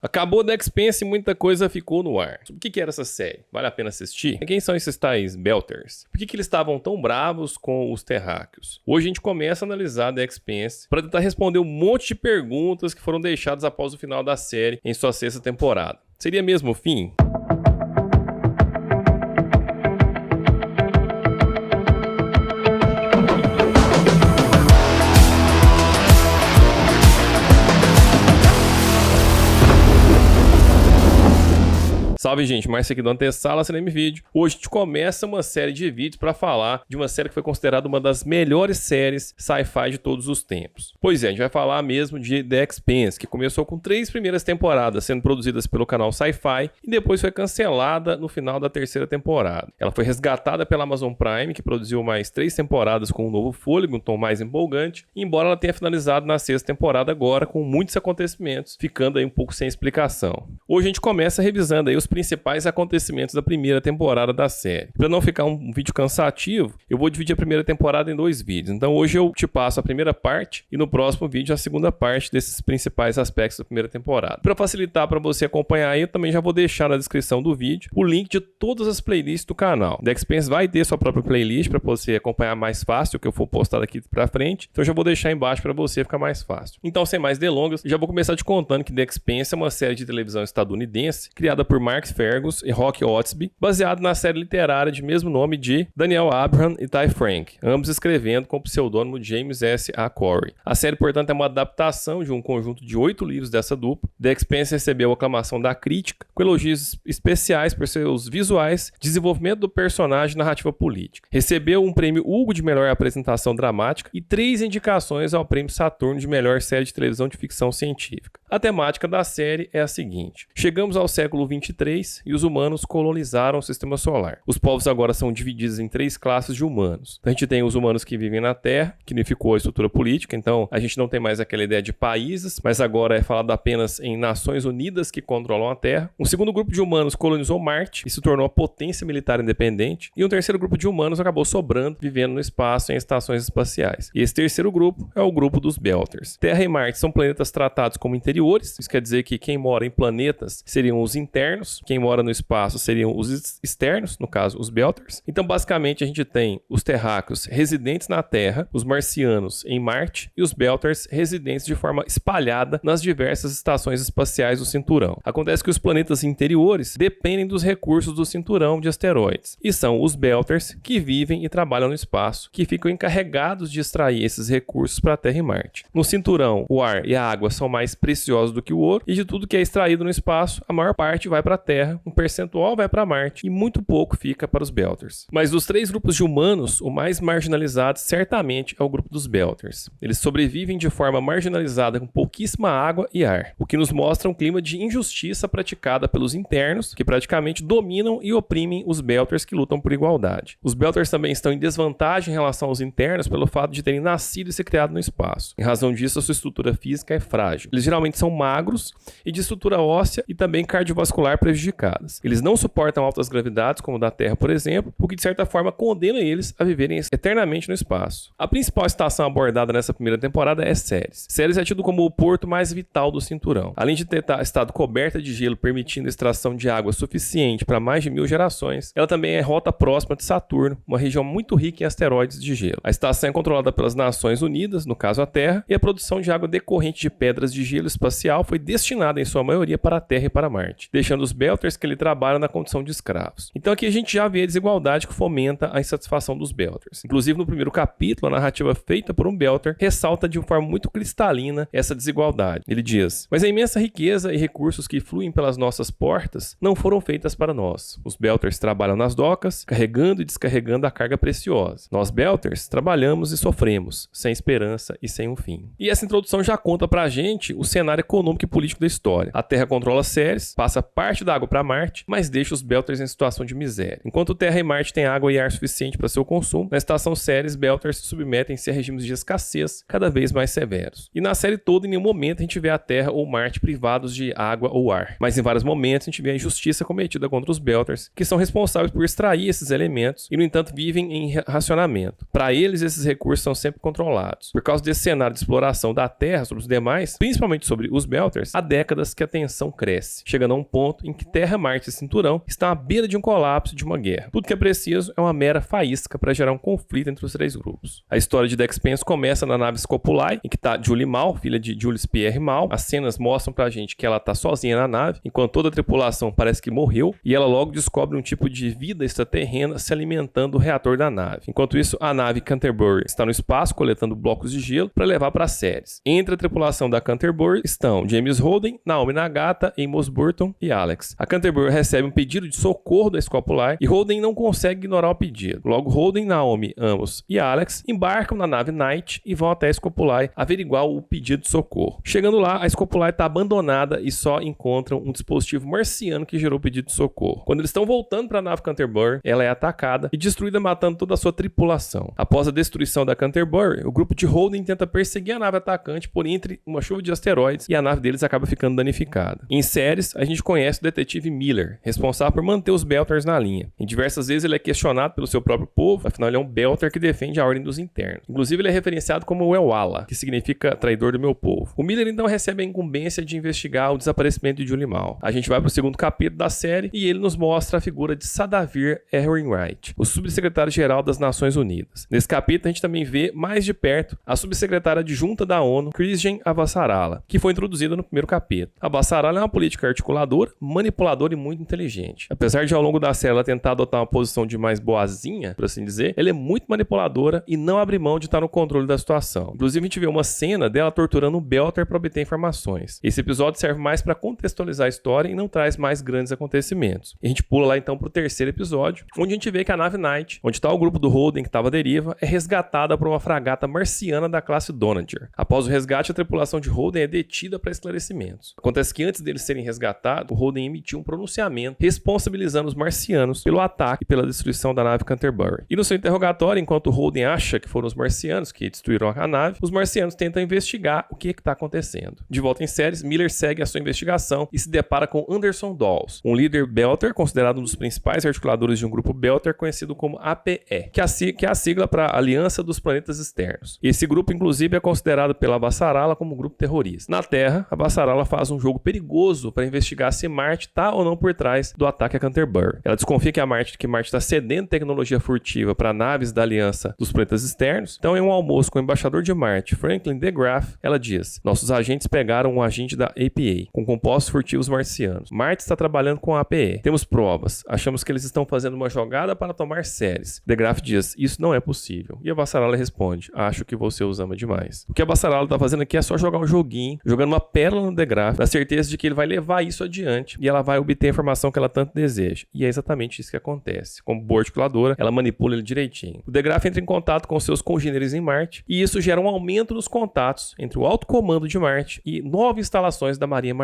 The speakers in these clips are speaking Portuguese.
Acabou The Expanse e muita coisa ficou no ar. Sobre o que era essa série? Vale a pena assistir? Quem são esses tais Belters? Por que eles estavam tão bravos com os terráqueos? Hoje a gente começa a analisar The Expanse para tentar responder um monte de perguntas que foram deixadas após o final da série em sua 6ª temporada. Seria mesmo o fim? Salve, gente, Márcio aqui do Antessala Cinema Vídeo. Hoje a gente começa uma série de vídeos para falar de uma série que foi considerada uma das melhores séries sci-fi de todos os tempos. Pois é, a gente vai falar mesmo de The Expanse, que começou com 3 primeiras temporadas sendo produzidas pelo canal Sci-Fi e depois foi cancelada no final da 3ª temporada. Ela foi resgatada pela Amazon Prime, que produziu mais 3 temporadas com um novo fôlego, um tom mais empolgante, embora ela tenha finalizado na 6ª temporada agora com muitos acontecimentos, ficando aí um pouco sem explicação. Hoje a gente começa revisando aí os principais acontecimentos da primeira temporada da série. Para não ficar um vídeo cansativo, eu vou dividir a primeira temporada em 2 vídeos. Então hoje eu te passo a primeira parte e no próximo vídeo a segunda parte desses principais aspectos da primeira temporada. Para facilitar para você acompanhar aí, eu também já vou deixar na descrição do vídeo o link de todas as playlists do canal. The Expanse vai ter sua própria playlist para você acompanhar mais fácil o que eu for postar daqui para frente. Então eu já vou deixar embaixo para você ficar mais fácil. Então, sem mais delongas, já vou começar te contando que The Expanse é uma série de televisão estadunidense criada por Mark Fergus e Rock Otsby, baseado na série literária de mesmo nome de Daniel Abraham e Ty Franck, ambos escrevendo com o pseudônimo James S. A. Corey. A série, portanto, é uma adaptação de um conjunto de 8 livros dessa dupla. The Expanse recebeu a aclamação da crítica, com elogios especiais por seus visuais, desenvolvimento do personagem e narrativa política. Recebeu um prêmio Hugo de melhor apresentação dramática e 3 indicações ao prêmio Saturno de melhor série de televisão de ficção científica. A temática da série é a seguinte: chegamos ao século 23 e os humanos colonizaram o sistema solar. Os povos agora são divididos em 3 classes de humanos. A gente tem os humanos que vivem na Terra, que unificou a estrutura política, então a gente não tem mais aquela ideia de países, mas agora é falado apenas em Nações Unidas que controlam a Terra. Um segundo grupo de humanos colonizou Marte e se tornou a potência militar independente. E um terceiro grupo de humanos acabou sobrando, vivendo no espaço em estações espaciais. E esse terceiro grupo é o grupo dos Belters. Terra e Marte são planetas tratados como interiores, isso quer dizer que quem mora em planetas seriam os internos, quem mora no espaço seriam os externos, no caso os Belters. Então basicamente a gente tem os terráqueos residentes na Terra, os marcianos em Marte e os Belters residentes de forma espalhada nas diversas estações espaciais do cinturão. Acontece que os planetas interiores dependem dos recursos do cinturão de asteroides e são os Belters que vivem e trabalham no espaço, que ficam encarregados de extrair esses recursos para a Terra e Marte. No cinturão, o ar e a água são mais preciosos do que o ouro e de tudo que é extraído no espaço, a maior parte vai para a Terra, um percentual vai para Marte e muito pouco fica para os Belters. Mas dos 3 grupos de humanos, o mais marginalizado certamente é o grupo dos Belters. Eles sobrevivem de forma marginalizada com pouquíssima água e ar, o que nos mostra um clima de injustiça praticada pelos internos, que praticamente dominam e oprimem os Belters que lutam por igualdade. Os Belters também estão em desvantagem em relação aos internos pelo fato de terem nascido e se criado no espaço. Em razão disso, a sua estrutura física é frágil. Eles geralmente são magros e de estrutura óssea e também cardiovascular prejudicadas. Eles não suportam altas gravidades, como da Terra, por exemplo, o que de certa forma condena eles a viverem eternamente no espaço. A principal estação abordada nessa primeira temporada é Ceres. Ceres é tido como o porto mais vital do cinturão. Além de ter estado coberta de gelo, permitindo a extração de água suficiente para mais de 1000 gerações, ela também é rota próxima de Saturno, uma região muito rica em asteroides de gelo. A estação é controlada pelas Nações Unidas, no caso a Terra, e a produção de água decorrente de pedras de gelo espacial foi destinada em sua maioria para a Terra e para Marte, deixando os Belters que ele trabalham na condição de escravos. Então aqui a gente já vê a desigualdade que fomenta a insatisfação dos Belters. Inclusive no primeiro capítulo, a narrativa feita por um Belter ressalta de uma forma muito cristalina essa desigualdade. Ele diz: mas a imensa riqueza e recursos que fluem pelas nossas portas não foram feitas para nós. Os Belters trabalham nas docas, carregando e descarregando a carga preciosa. Nós Belters trabalhamos e sofremos, sem esperança e sem um fim. E essa introdução já conta pra gente o cenário econômico e político da história. A Terra controla Ceres, passa parte da água para Marte, mas deixa os Belters em situação de miséria. Enquanto Terra e Marte têm água e ar suficiente para seu consumo, na estação Ceres, Belters se submetem-se a regimes de escassez cada vez mais severos. E na série toda, em nenhum momento a gente vê a Terra ou Marte privados de água ou ar, mas em vários momentos a gente vê a injustiça cometida contra os Belters, que são responsáveis por extrair esses elementos e, no entanto, vivem em racionamento. Para eles, esses recursos são sempre controlados. Por causa desse cenário de exploração da Terra sobre os demais, principalmente sobre sobre os Belters, há décadas que a tensão cresce, chegando a um ponto em que Terra, Marte e Cinturão estão à beira de um colapso de uma guerra. Tudo que é preciso é uma mera faísca para gerar um conflito entre os três grupos. A história de The Expanse começa na nave Scopuli, em que está Julie Mal, filha de Julius Pierre Mal. As cenas mostram pra gente que ela tá sozinha na nave, enquanto toda a tripulação parece que morreu, e ela logo descobre um tipo de vida extraterrena se alimentando do reator da nave. Enquanto isso, a nave Canterbury está no espaço coletando blocos de gelo para levar para Ceres. Entre a tripulação da Canterbury estão James Holden, Naomi Nagata, Amos Burton e Alex. A Canterbury recebe um pedido de socorro da Scopuli e Holden não consegue ignorar o pedido. Logo, Holden, Naomi, Amos e Alex embarcam na nave Knight e vão até a Scopuli averiguar o pedido de socorro. Chegando lá, a Scopuli está abandonada e só encontram um dispositivo marciano que gerou o pedido de socorro. Quando eles estão voltando para a nave Canterbury, ela é atacada e destruída, matando toda a sua tripulação. Após a destruição da Canterbury, o grupo de Holden tenta perseguir a nave atacante por entre uma chuva de asteroides e a nave deles acaba ficando danificada. Em Ceres, a gente conhece o detetive Miller, responsável por manter os Belters na linha. Em diversas vezes ele é questionado pelo seu próprio povo, afinal ele é um Belter que defende a ordem dos internos. Inclusive ele é referenciado como o Elwala, que significa traidor do meu povo. O Miller então recebe a incumbência de investigar o desaparecimento de Julie Mal. A gente vai para o segundo capítulo da série e ele nos mostra a figura de Sadavir Ehrenreich, o subsecretário-geral das Nações Unidas. Nesse capítulo a gente também vê mais de perto a subsecretária adjunta da ONU, Christian Avasarala, que foi introduzida no primeiro capítulo. Avasarala é uma política articuladora, manipuladora e muito inteligente. Apesar de ao longo da série ela tentar adotar uma posição de mais boazinha, por assim dizer, ela é muito manipuladora e não abre mão de estar no controle da situação. Inclusive a gente vê uma cena dela torturando o Belter para obter informações. Esse episódio serve mais para contextualizar a história e não traz mais grandes acontecimentos. E a gente pula lá então pro terceiro episódio, onde a gente vê que a nave Knight, onde está o grupo do Holden que estava à deriva, é resgatada por uma fragata marciana da classe Donager. Após o resgate, a tripulação de Holden é detida para esclarecimentos. Acontece que antes deles serem resgatados, o Holden emitiu um pronunciamento responsabilizando os marcianos pelo ataque e pela destruição da nave Canterbury. E no seu interrogatório, enquanto o Holden acha que foram os marcianos que destruíram a nave, os marcianos tentam investigar o que está acontecendo. De volta em Ceres, Miller segue a sua investigação e se depara com Anderson Dawes, um líder Belter considerado um dos principais articuladores de um grupo Belter conhecido como APE, que é a sigla para Aliança dos Planetas Externos. Esse grupo, inclusive, é considerado pela Avasarala como um grupo terrorista. Na Terra, a Avasarala faz um jogo perigoso para investigar se Marte está ou não por trás do ataque a Canterbury. Ela desconfia que Marte está cedendo tecnologia furtiva para naves da Aliança dos Planetas Externos. Então, em um almoço com o embaixador de Marte, Franklin DeGraff, ela diz: nossos agentes pegaram um agente da APA com compostos furtivos marcianos. Marte está trabalhando com a APE. Temos provas. Achamos que eles estão fazendo uma jogada para tomar Ceres. DeGraff diz: isso não é possível. E a Avasarala responde: acho que você os ama demais. O que a Avasarala está fazendo aqui é só jogar um joguinho, jogando uma pérola no DeGraff, na certeza de que ele vai levar isso adiante e ela vai obter a informação que ela tanto deseja. E é exatamente isso que acontece. Como boa articuladora, ela manipula ele direitinho. O DeGraff entra em contato com seus congêneres em Marte e isso gera um aumento nos contatos entre o alto comando de Marte e 9 instalações da Marinha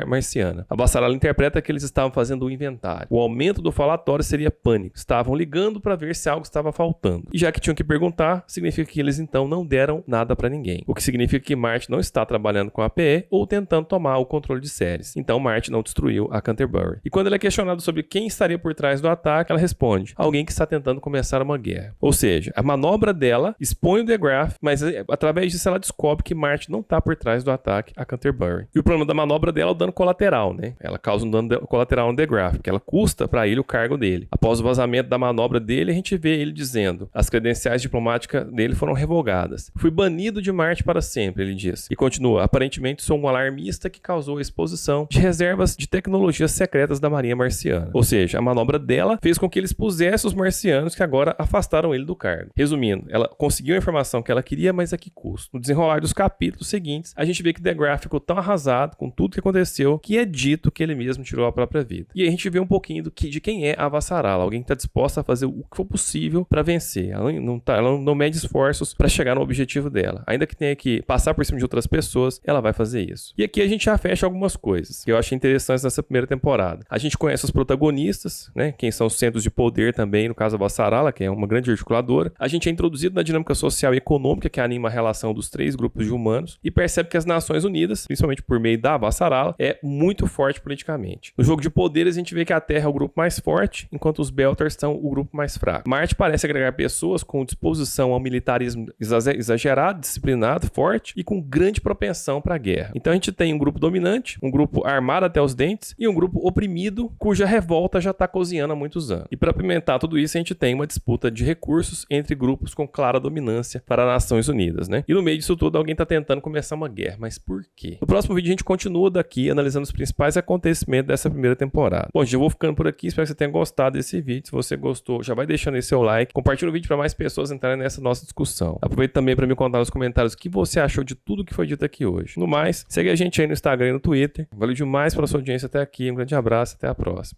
Marciana. A Avasarala interpreta que eles estavam fazendo um inventário. O aumento do falatório seria pânico. Estavam ligando para ver se algo estava faltando. E já que tinham que perguntar, significa que eles então não deram nada para ninguém. O que significa que Marte não está trabalhando com a APE ou tentando tomar o controle de Ceres. Então Marte não destruiu a Canterbury. E quando ele é questionado sobre quem estaria por trás do ataque, ela responde: alguém que está tentando começar uma guerra. Ou seja, a manobra dela expõe o DeGraff, mas através disso ela descobre que Marte não está por trás do ataque a Canterbury. E o problema da manobra dela é o dano colateral, né? Ela causa um dano colateral no DeGraff, porque ela custa para ele o cargo dele. Após o vazamento da manobra dele, a gente vê ele dizendo: as credenciais diplomáticas dele foram revogadas. Fui banido de Marte para sempre, ele diz. E continua: aparentemente sou um alarmista que causou a exposição de reservas de tecnologias secretas da Marinha Marciana. Ou seja, a manobra dela fez com que eles pusessem os marcianos que agora afastaram ele do cargo. Resumindo, ela conseguiu a informação que ela queria, mas a que custo? No desenrolar dos capítulos seguintes, a gente vê que DeGraff ficou tão arrasado com tudo que aconteceu que é dito que ele mesmo tirou a própria vida. E aí a gente vê um pouquinho de quem é a Avasarala, alguém que está disposta a fazer o que for possível para vencer. Ela não mede esforços para chegar no objetivo dela. Ainda que tenha que passar por cima de outras pessoas, ela vai fazer isso. E aqui a gente já fecha algumas coisas que eu achei interessantes nessa primeira temporada. A gente conhece os protagonistas, né? Quem são os centros de poder também, no caso a Avasarala, que é uma grande articuladora. A gente é introduzido na dinâmica social e econômica que anima a relação dos três grupos de humanos e percebe que as Nações Unidas, principalmente por meio da Avasarala, é muito forte politicamente. No jogo de poderes a gente vê que a Terra é o grupo mais forte, enquanto os Belters são o grupo mais fraco. Marte parece agregar pessoas com disposição ao militarismo exagerado, disciplinado, forte e com grande propensão para a guerra. Então a gente tem um grupo dominante, um grupo armado até os dentes e um grupo oprimido cuja revolta já está cozinhando há muitos anos. E para apimentar tudo isso, a gente tem uma disputa de recursos entre grupos com clara dominância para as Nações Unidas, né? E no meio disso tudo, alguém está tentando começar uma guerra. Mas por quê? No próximo vídeo a gente continua daqui analisando os principais acontecimentos dessa primeira temporada. Bom, gente, eu vou ficando por aqui. Espero que você tenha gostado desse vídeo. Se você gostou, já vai deixando aí seu like. Compartilha o vídeo para mais pessoas entrarem nessa nossa discussão. Aproveita também para me contar nos comentários o que você achou de tudo que foi dito aqui hoje. No mais, segue a gente aí no Instagram e no Twitter. Valeu demais pela sua audiência até aqui. Um grande abraço. Até a próxima.